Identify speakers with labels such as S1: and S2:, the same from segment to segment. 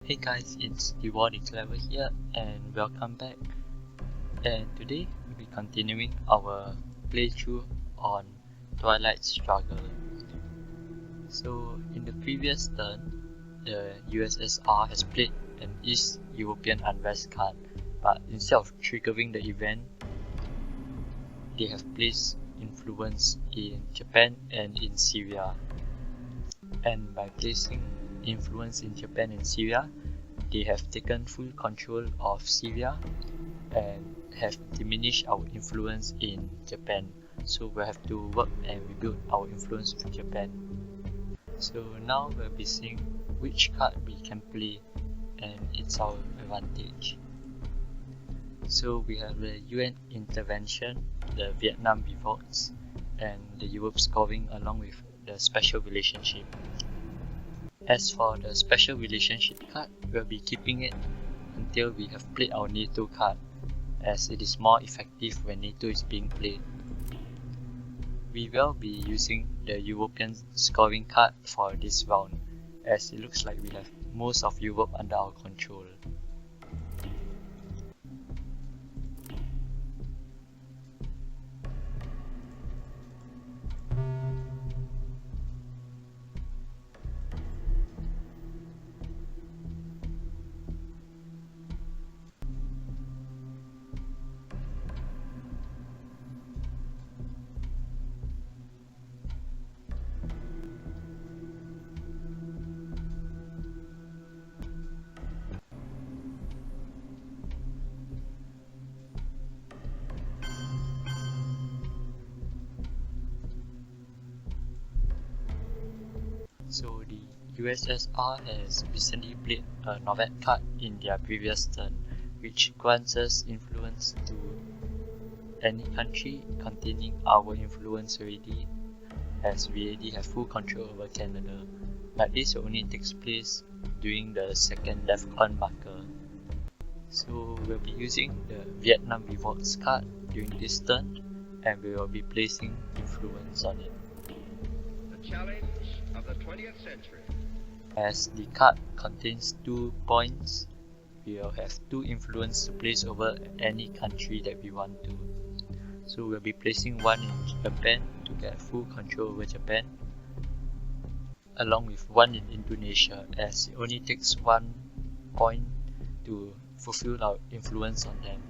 S1: Hey guys, it's the War Declarer here and welcome back. And today we'll be continuing our playthrough on Twilight Struggle. So in the previous turn, the USSR has played an East European Unrest card, but instead of triggering the event, they have placed influence in Japan and in Syria. And by placing influence in Japan and Syria, they have taken full control of Syria and have diminished our influence in Japan. So we have to work and rebuild our influence with Japan. So now we'll be seeing which card we can play and it's our advantage. So we have the UN intervention, the Vietnam revolts, and the Europe scoring along with the special relationship. As for the special relationship card, we'll be keeping it until we have played our NATO card, as it is more effective when NATO is being played. We will be using the European scoring card for this round, as it looks like we have most of Europe under our control. So the USSR has recently played a Novet card in their previous turn, which grants us influence to any country containing our influence already, as we already have full control over Canada. But this only takes place during the second DEFCON marker. So we'll be using the Vietnam Revolts card during this turn, and we will be placing influence on it.
S2: The challenge of the 20th century.
S1: As the card contains 2 points, we will have 2 influence to place over any country that we want to. So we'll be placing 1 in Japan to get full control over Japan, along with 1 in Indonesia, as it only takes 1 point to fulfill our influence on them.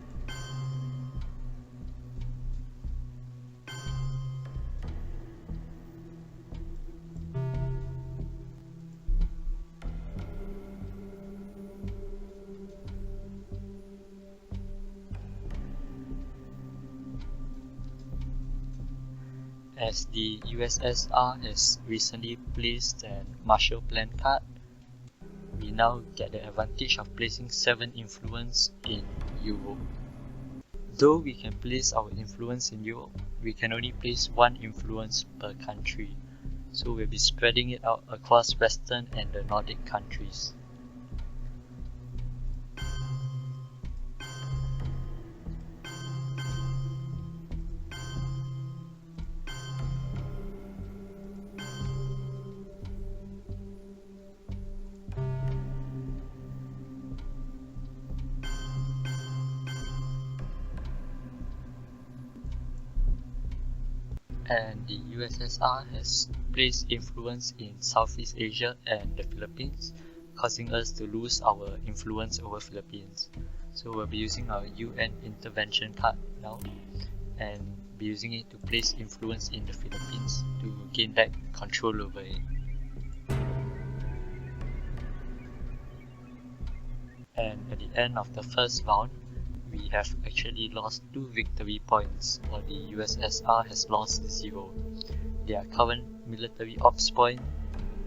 S1: As the USSR has recently placed an Marshall Plan card, we now get the advantage of placing 7 influence in Europe. Though we can place our influence in Europe, we can only place 1 influence per country, so we'll be spreading it out across Western and the Nordic countries. And the USSR has placed influence in Southeast Asia and the Philippines, causing us to lose our influence over Philippines. So we'll be using our UN intervention card now and be using it to place influence in the Philippines to gain back control over it. And at the end of the first round, we have actually lost 2 victory points, while the USSR has lost 0. Their current military ops point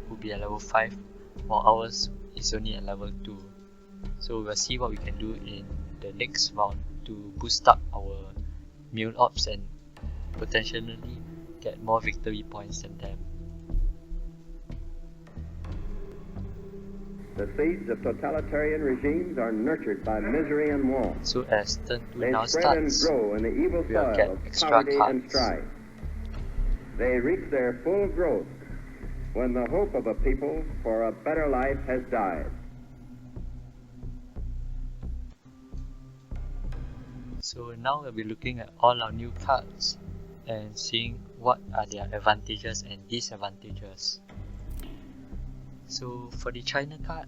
S1: will be at level 5, while ours is only at level 2. So we'll see what we can do in the next round to boost up our mule ops and potentially get more victory points than them.
S2: The seeds of totalitarian regimes are nurtured by misery and want.
S1: So as turn 2
S2: They
S1: now
S2: spread and
S1: starts,
S2: grow in the evil
S1: we'll
S2: soil
S1: get
S2: of
S1: extra
S2: poverty and
S1: cards.
S2: strife. They reach their full growth when the hope of a people for a better life has died.
S1: So now we'll be looking at all our new cards and seeing what are their advantages and disadvantages. So for the China card,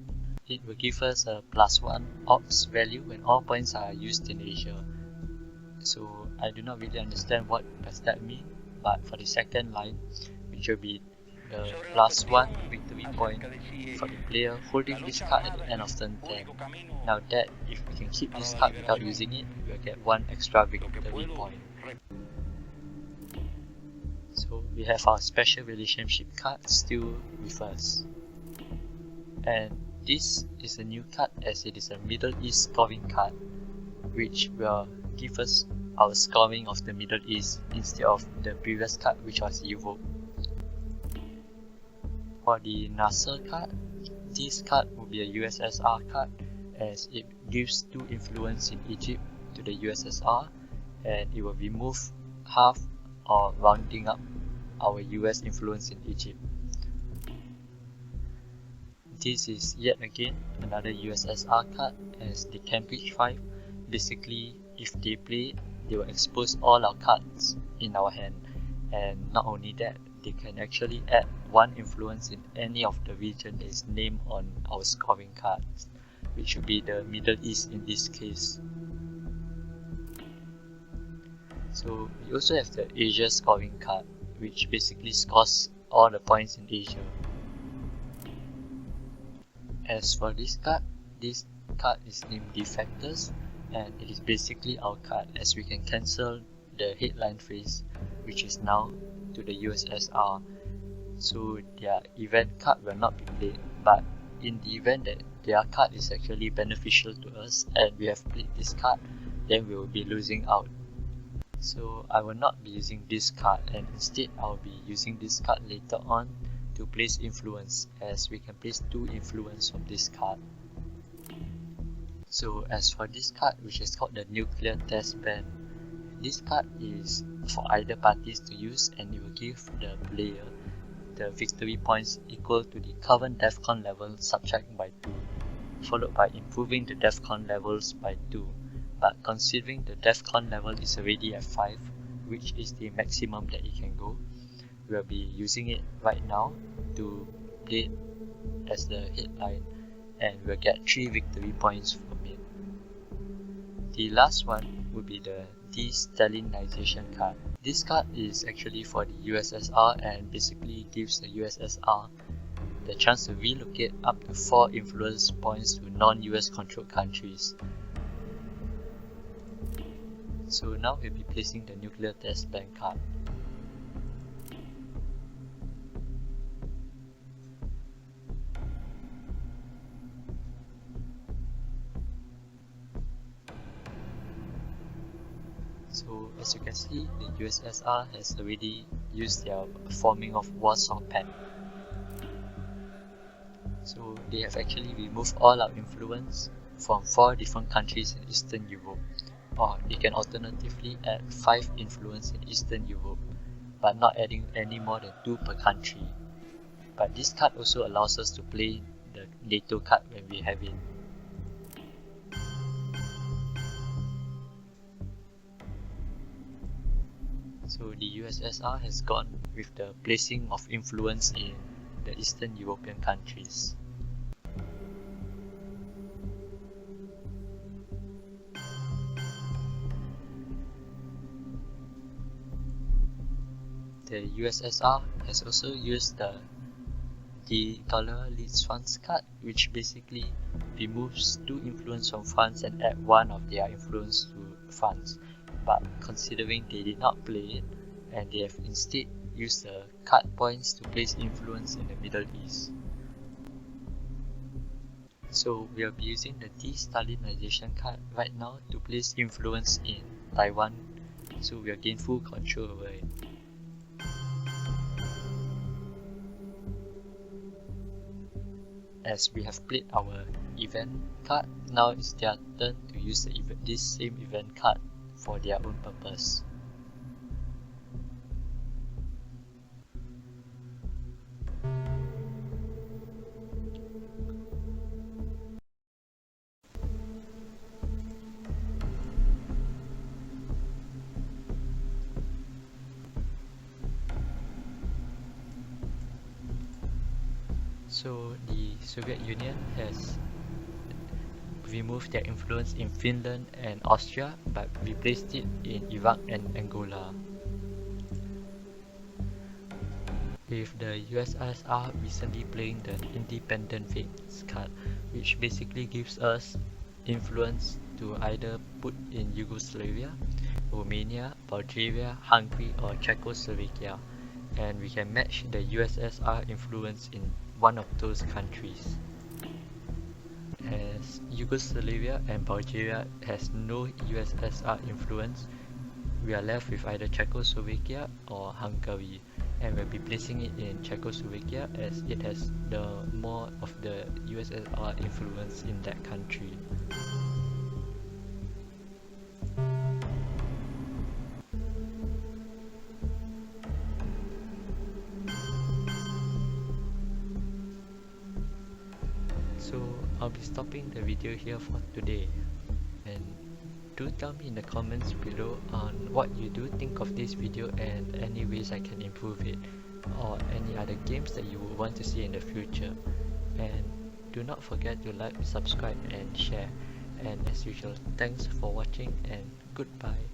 S1: it will give us a +1 ops value when all points are used in Asia. So I do not really understand what does that mean, but for the second line, which will be the +1 victory point for the player holding this card at the end of turn 10. Now that, if we can keep this card without using it, we will get 1 extra victory point. So we have our special relationship card still with us. And this is a new card as it is a Middle East scoring card, which will give us our scoring of the Middle East instead of the previous card, which was Europe. For the Nasser card, this card will be a USSR card as it gives 2 influence in Egypt to the USSR, and it will remove half or rounding up our US influence in Egypt. This is yet again another USSR card as the Cambridge 5. Basically, if they play, they will expose all our cards in our hand, and not only that, they can actually add 1 influence in any of the region that is named on our scoring cards, which would be the Middle East in this case. So we also have the Asia scoring card, which basically scores all the points in Asia. As for this card is named Defectors, and it is basically our card as we can cancel the headline phase, which is now to the USSR. So their event card will not be played, but in the event that their card is actually beneficial to us and we have played this card, then we will be losing out. So I will not be using this card, and instead I will be using this card later on to place influence, as we can place 2 influence from this card. So as for this card, which is called the Nuclear Test Ban, this card is for either parties to use, and it will give the player the victory points equal to the current DEFCON level subtract by 2, followed by improving the DEFCON levels by 2. But considering the DEFCON level is already at 5, which is the maximum that it can go, we'll be using it right now to play it as the headline, and we'll get 3 victory points from it. The last one would be the De-Stalinization card. This card is actually for the USSR and basically gives the USSR the chance to relocate up to 4 influence points to non-US controlled countries. So now we'll be placing the Nuclear Test Ban card. So as you can see, the USSR has already used their forming of Warsaw Pact. So they have actually removed all our influence from 4 different countries in Eastern Europe, or they can alternatively add 5 influence in Eastern Europe, but not adding any more than 2 per country. But this card also allows us to play the NATO card when we have it. So the USSR has gone with the placing of influence in the Eastern European countries. The USSR has also used the Tolerance France card, which basically removes 2 influence from France and add 1 of their influence to France. But considering they did not play it, and they have instead used the card points to place influence in the Middle East. So we'll be using the De-Stalinization card right now to place influence in Taiwan, so we'll gain full control over it. As we have played our event card, now it's their turn to use this same event card for their own purpose. So the Soviet Union has removed their influence in Finland and Austria, but replaced it in Iraq and Angola. With the USSR recently playing the independent phase card, which basically gives us influence to either put in Yugoslavia, Romania, Bulgaria, Hungary or Czechoslovakia, and we can match the USSR influence in one of those countries. As Yugoslavia and Bulgaria has no USSR influence, we are left with either Czechoslovakia or Hungary, and we'll be placing it in Czechoslovakia as it has the more of the USSR influence in that country. So I'll be stopping the video here for today, and do tell me in the comments below on what you do think of this video and any ways I can improve it, or any other games that you would want to see in the future. And do not forget to like, subscribe and share, and as usual, thanks for watching and goodbye.